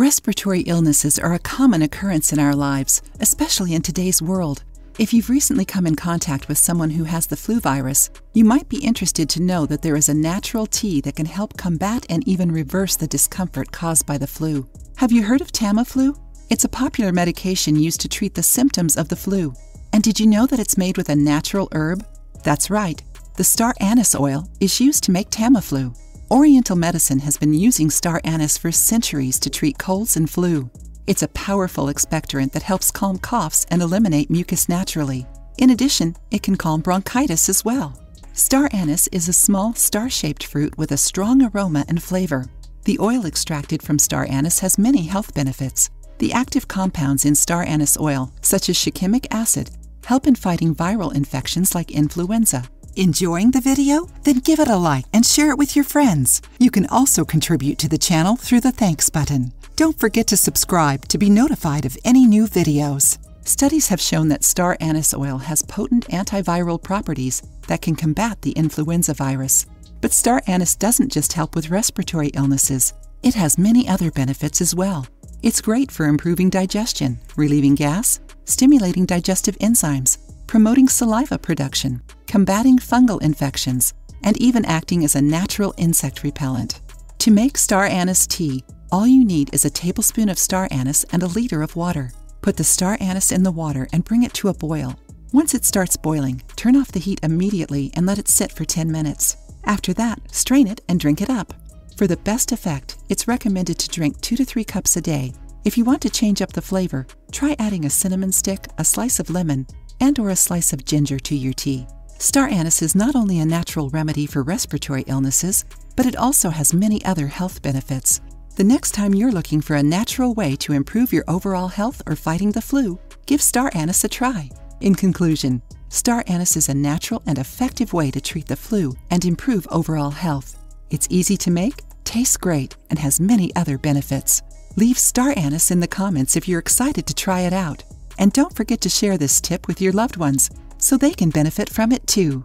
Respiratory illnesses are a common occurrence in our lives, especially in today's world. If you've recently come in contact with someone who has the flu virus, you might be interested to know that there is a natural tea that can help combat and even reverse the discomfort caused by the flu. Have you heard of Tamiflu? It's a popular medication used to treat the symptoms of the flu. And did you know that it's made with a natural herb? That's right. The star anise oil is used to make Tamiflu. Oriental medicine has been using star anise for centuries to treat colds and flu. It's a powerful expectorant that helps calm coughs and eliminate mucus naturally. In addition, it can calm bronchitis as well. Star anise is a small, star-shaped fruit with a strong aroma and flavor. The oil extracted from star anise has many health benefits. The active compounds in star anise oil, such as shikimic acid, help in fighting viral infections like influenza. Enjoying the video? Then give it a like and share it with your friends. You can also contribute to the channel through the thanks button. Don't forget to subscribe to be notified of any new videos. Studies have shown that star anise oil has potent antiviral properties that can combat the influenza virus. But star anise doesn't just help with respiratory illnesses. It has many other benefits as well. It's great for improving digestion, relieving gas, stimulating digestive enzymes, promoting saliva production, combating fungal infections, and even acting as a natural insect repellent. To make star anise tea, all you need is a tablespoon of star anise and a liter of water. Put the star anise in the water and bring it to a boil. Once it starts boiling, turn off the heat immediately and let it sit for 10 minutes. After that, strain it and drink it up. For the best effect, it's recommended to drink 2 to 3 cups a day. If you want to change up the flavor, try adding a cinnamon stick, a slice of lemon, and/or a slice of ginger to your tea. Star anise is not only a natural remedy for respiratory illnesses, but it also has many other health benefits. The next time you're looking for a natural way to improve your overall health or fighting the flu, give star anise a try. In conclusion, star anise is a natural and effective way to treat the flu and improve overall health. It's easy to make, tastes great, and has many other benefits. Leave star anise in the comments if you're excited to try it out. And don't forget to share this tip with your loved ones so they can benefit from it too.